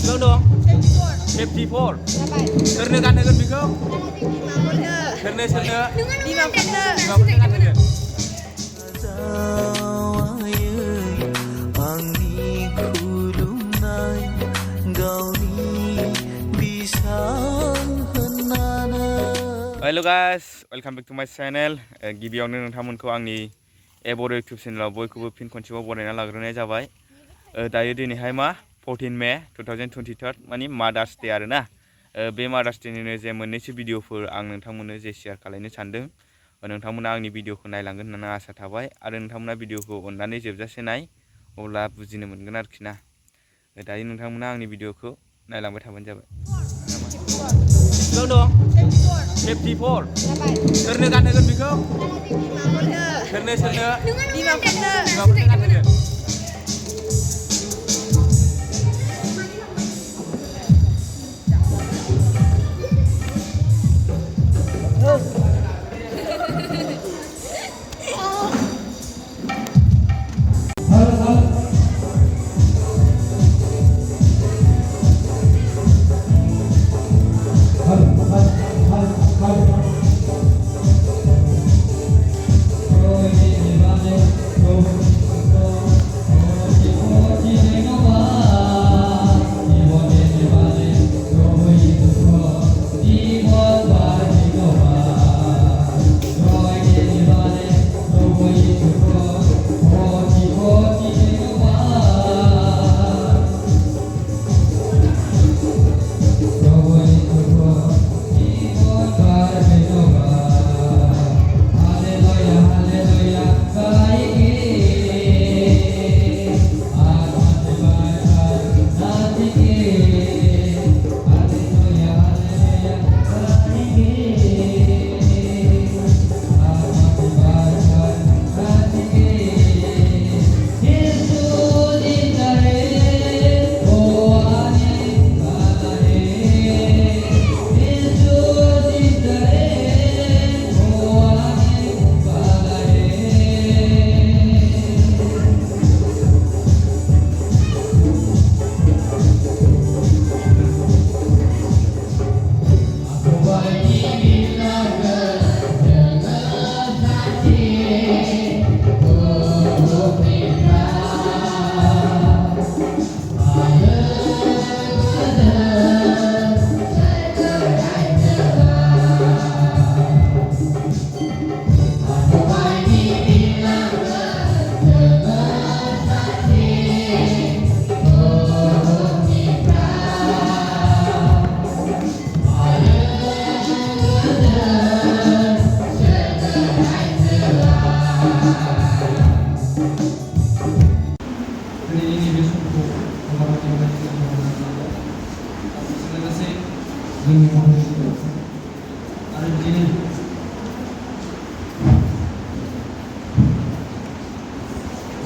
बेसेबां दं 54 सोरनो गानहोगोन बेखौ सोरनो बिमाफोरनो गानहोगोन hello guys welcome back to my channel गिबियावनो नोंथांमोनखौ आंनि बर' यूट्यूब चैनलाव बयखौबो फिन खनसेबाव बरायना लाग्रोनाय जाबाय। दायो दिनैहाय मा 14 मे 2023 माने मादार्स डे आरोना बे मादार्स डेनिनो जे मोननैसो भिडिअफोर आं नोंथांमोननो जे शेयार खालामनो सानदों। नोंथांमोना आंनि भिडिअखौ नायलांगोन होननानै आसा थाबाय आरो नोंथांमोना भिडिअखौ अननानै जोबजासे नाय अब्ला बुजिनो मोनगोन आरोखि ना। दायो नोंथांमोना आंनि भिडिअखौ नायलांबाय थाबानो जाबाय। बेसेबां दं 54 सोरनो गानहोगोन बेखौ सोरनो बिमाफोरनो गानहोगोन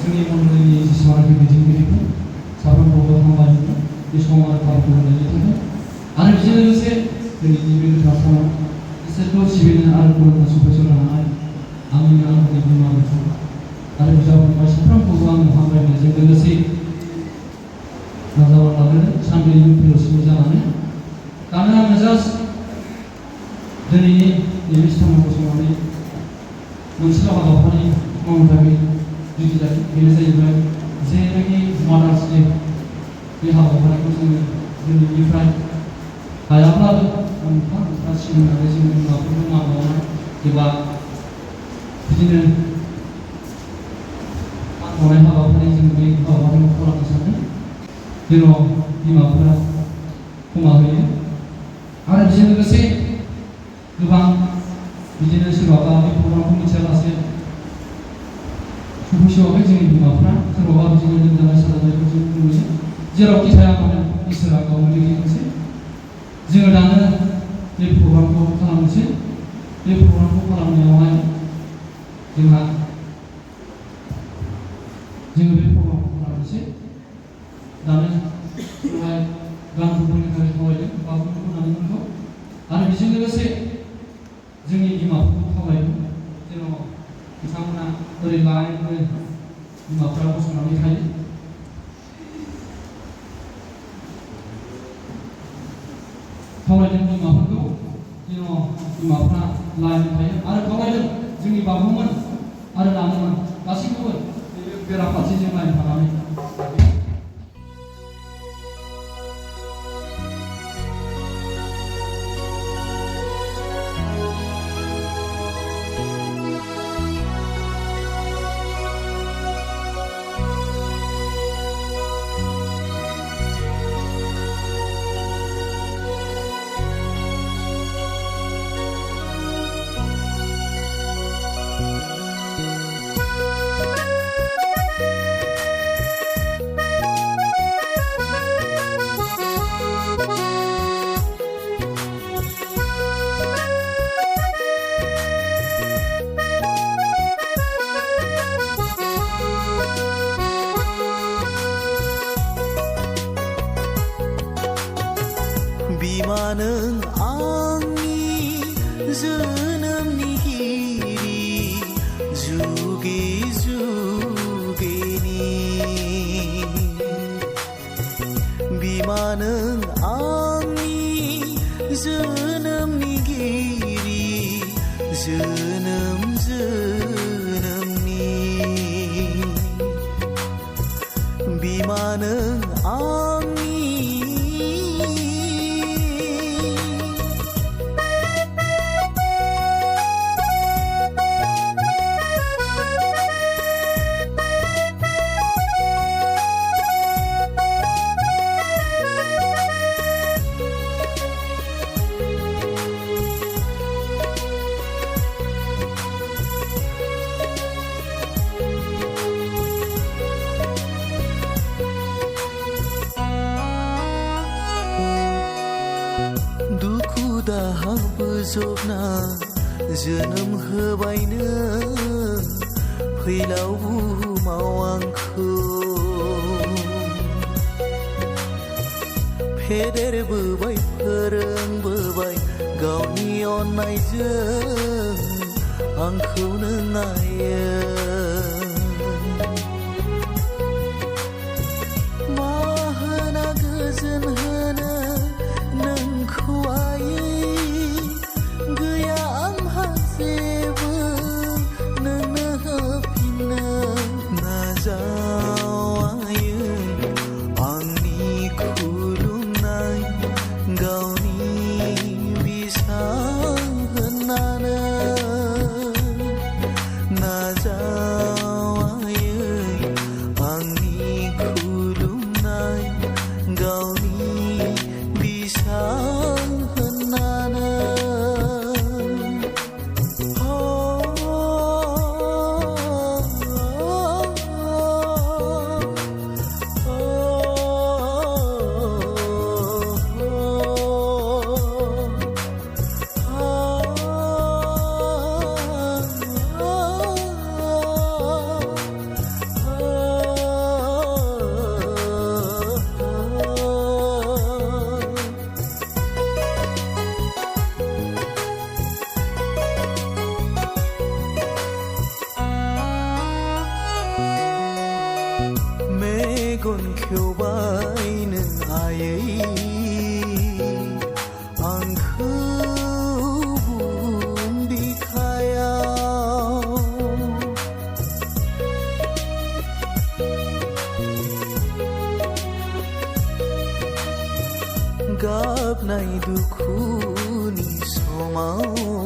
जोंनि मंडलीनि जेसेबांनाखि दैदेनगिरिफोर साफ्रोमखौबो हामबायहोयो बे सम आरो खाबुखौ होनायनि थाखाय आरो बेजों लोगोसे जोंनि नैबे गोथार सानाव इसोरखौ सिबिनो आरो खुलुमनो सफैस'नो हानाय आंनि आंनि बिमा बिफा आरो बिदा फंबाय साफ्रोमखौबो आं हामबायनायजों लोगोसे नाजावना लाग्रोनो सानब्रैनि फिलसफि जानानै दानो आङो जास्ट दिनैनि नैबे सानाव गसंनानै मोनसेल' हाबाफारि मावनो थाखाय जुदि जायो बेनो जाहैबाय जेरैबायदि मादार्स डे बे हाबाफारिखौ जोङो दिनैनिफ्राय हायाब्लाबो मोनफा मोनफा सिबिनानै जोंनि बिमाफोरखौ मान बावनाय एबा बिदिनो मान बावनाय हाबाफारि जों बे हाबाफारिखौ खालामनो सानदों जेन' बिमाफोरा क्षमा होयो आरो बेजों लोगोसे गोबां बिदिनो सोरबाबा बे प्रग्रामखौ मिथियालासे सफैसोआखै जोंनि बिमाफ्रा सोरबाबा बिदिनो लोमजानाय साजानायखौ जों नुयो जेरावखि थाया मानो इसोरा गावनो लिंहरनोसै जोङो दानो बे प्रग्रामखौ खालामनोसै बे प्रग्रामखौ खालामनायावहाय जोंहा जोङो बे प्रग्रामखौ खालामनोसै दानो बेवहाय गानफोरनि थाखाय खावलायदों बाबुखौ नानिमोनखौ आरो बेजों लोगोसे जोंनि बिमाफोरखौ खावलायदों जेन' बिथांमोना ओरै लाइननो बिमाफ्रा गसंनानै थायो खावलायदों बिमाफोरखौ जेन' बिमाफ्रा लाइन थायो आरो खावलायदों जोंनि बाबुमोन आरो नानोमोन गासैखौबो बेराफारसेजों लाइन थानानै बिमा नों आंनि जोनोमनि गिरि जुगे जुगेनि बिमा नों आंनि जोनोमनि गिरि जोनोम जोनोमनि बिमा नों आंनि दुखु दाहा बोजबना जोनोम होबायनो फैलाव बुहुमाव आंखौ फेदेरबोबाय फोरोंबोबाय गावनि अननायजों आंखौ नों नायो मा होना गोजोन होनो नोंखौ आयै गैया आंहा जेबो नोंनो होफिननो नाजावायो आंनि खुलुमनाय गावनि बिसा होननानै नाजावायो आंनि खुलुमनाय गावनि बिसा होननानै मेगन खेवबायनो आयै आंखौ बुहुम बिखायाव गाबनाय दुखुनि समाव